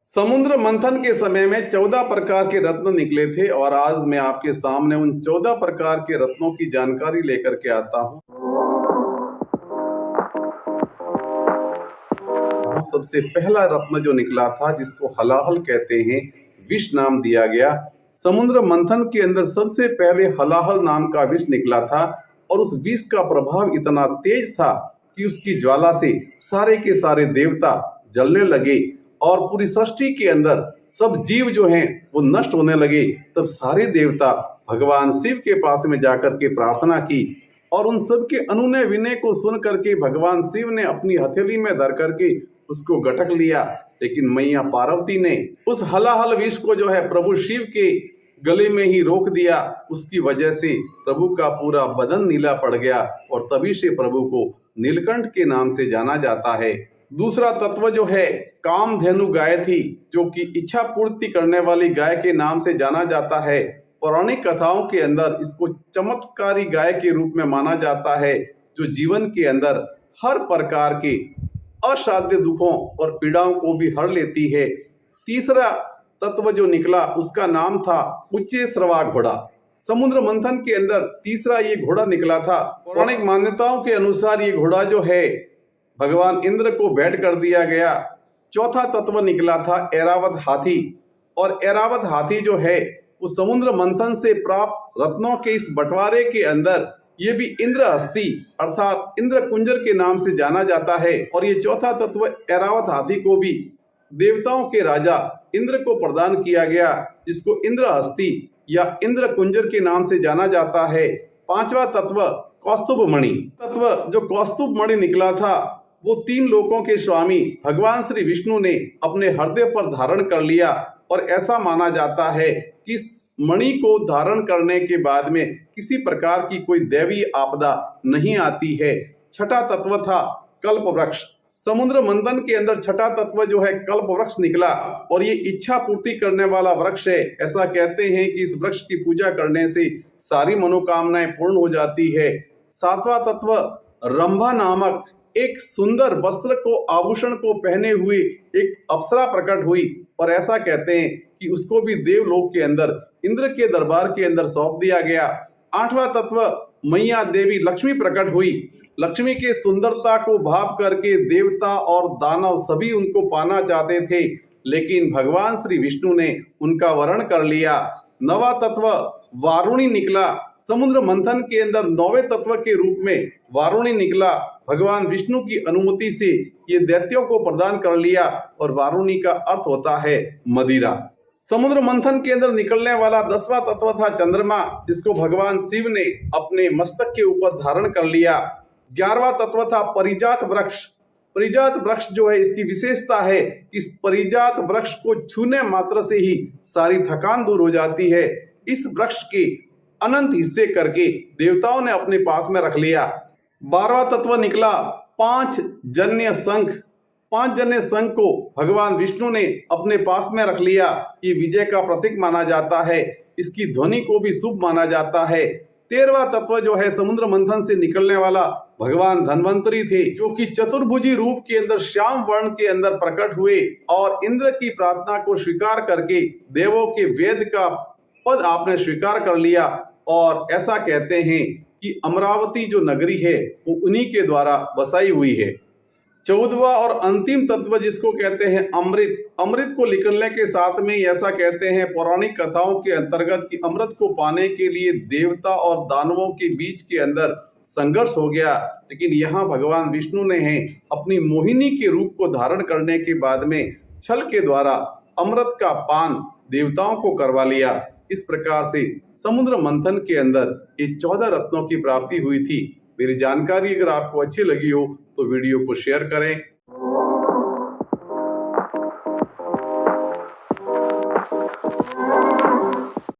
समुद्र मंथन के समय में 14 प्रकार के रत्न निकले थे और आज मैं आपके सामने उन 14 प्रकार के रत्नों की जानकारी लेकर के आता हूँ। सबसे पहला रत्न जो निकला था, जिसको हलाहल कहते हैं, विष नाम दिया गया। समुद्र मंथन के अंदर सबसे पहले हलाहल नाम का विष निकला था और उस विष का प्रभाव इतना तेज था कि उसकी ज्वाला से सारे के सारे देवता जलने लगे और पूरी सृष्टि के अंदर सब जीव जो हैं वो नष्ट होने लगे। तब सारे देवता भगवान शिव के पास में जाकर के प्रार्थना की और उन सब के अनुनय विनय को सुन करके भगवान शिव ने अपनी हथेली में धर करके उसको गटक लिया। लेकिन मैया पार्वती ने उस हलाहल विष को जो है प्रभु शिव के गले में ही रोक दिया। उसकी वजह से प्रभु का पूरा बदन नीला पड़ गया और तभी से प्रभु को नीलकंठ के नाम से जाना जाता है। दूसरा तत्व जो है कामधेनु गाय थी, जो कि इच्छा पूर्ति करने वाली गाय के नाम से जाना जाता है। पौराणिक कथाओं के अंदर इसको चमत्कारी गाय के रूप में माना जाता है, जो जीवन के अंदर हर प्रकार के असाध्य दुखों और पीड़ाओं को भी हर लेती है। तीसरा तत्व जो निकला उसका नाम था उच्चैश्रवा घोड़ा। समुद्र मंथन के अंदर तीसरा ये घोड़ा निकला था। पौराणिक मान्यताओं के अनुसार ये घोड़ा जो है भगवान इंद्र को भेंट कर दिया गया। चौथा तत्व निकला था ऐरावत हाथी, और ऐरावत हाथी जो है वो समुद्र मंथन से प्राप्त रत्नों के इस बंटवारे के अंदर ये भी इंद्रहस्ती अर्थात इंद्र कुंजर के नाम से जाना जाता है। और ये चौथा तत्व ऐरावत हाथी को भी देवताओं के राजा इंद्र को प्रदान किया गया, जिसको इंद्रहस्ती या इंद्र कुंजर के नाम से जाना जाता है। पांचवा तत्व कौस्तुभ मणि तत्व, जो कौस्तुभ मणि निकला था वो 3 लोकों के स्वामी भगवान श्री विष्णु ने अपने हृदय पर धारण कर लिया और ऐसा माना जाता है कि इस मणि को धारण करने के बाद में किसी प्रकार की कोई दैवीय आपदा नहीं आती है। छठा तत्व था कल्प वृक्ष। समुद्र मंथन के अंदर छठा तत्व जो है कल्प वृक्ष निकला और ये इच्छा पूर्ति करने वाला वृक्ष है। ऐसा कहते हैं कि इस वृक्ष की पूजा करने से सारी मनोकामनाएं पूर्ण हो जाती है। सातवां तत्व रंभा नामक एक सुंदर वस्त्र को आभूषण को पहने हुए एक अप्सरा प्रकट हुई और ऐसा कहते हैं कि उसको भी देवलोक के अंदर इंद्र के दरबार के अंदर सौंप दिया गया। आठवां तत्व मैया देवी लक्ष्मी प्रकट हुई। लक्ष्मी के सुंदरता को भाव करके देवता और दानव सभी उनको पाना चाहते थे, लेकिन भगवान श्री विष्णु ने उनका वरण कर लिया। नवा तत्व वारुणी निकला। समुद्र मंथन के अंदर 9वें तत्व के रूप में वारुणी निकला। भगवान विष्णु की अनुमति से ये दैत्यों को प्रदान कर लिया और वारुणी का अर्थ होता है मदिरा। समुद्र मंथन के अंदर निकलने वाला 10वां तत्व था चंद्रमा, जिसको भगवान शिव ने अपने मस्तक के ऊपर धारण कर लिया। 11वां तत्व था परिजात वृक्ष। परिजात वृक्ष जो है इसकी विशेषता है, इस परिजात वृक्ष को छूने मात्र से ही सारी थकान दूर हो जाती है। इस वृक्ष के अनंत हिस्से करके देवताओं ने अपने पास में रख लिया। 12वां तत्व निकला 5 जन्य शंख। 5 जन्य शंख को भगवान विष्णु ने अपने पास में रख लिया। ये विजय का प्रतीक माना जाता है, इसकी ध्वनि को भी शुभ माना जाता है। 13वां तत्व जो है समुद्र मंथन से निकलने वाला भगवान धन्वंतरी थे, जो कि चतुर्भुजी रूप के अंदर श्याम वर्ण के अंदर प्रकट हुए और इंद्र की प्रार्थना को स्वीकार करके देवों के वेद का पद आपने स्वीकार कर लिया। और ऐसा कहते हैं कि अमरावती जो नगरी है वो उन्हीं के द्वारा बसाई हुई है। 14वां और अंतिम तत्व जिसको कहते हैं अमृत। अमृत को निकलने के साथ में ऐसा कहते हैं पौराणिक कथाओं के अंतर्गत कि अमृत को पाने के लिए देवता और दानवों के बीच के अंदर संघर्ष हो गया, लेकिन यहाँ भगवान विष्णु ने है अपनी मोहिनी के रूप को धारण करने के बाद में छल के द्वारा अमृत का पान देवताओं को करवा लिया। इस प्रकार से समुद्र मंथन के अंदर ये 14 रत्नों की प्राप्ति हुई थी। मेरी जानकारी अगर आपको अच्छी लगी हो तो वीडियो को शेयर करें।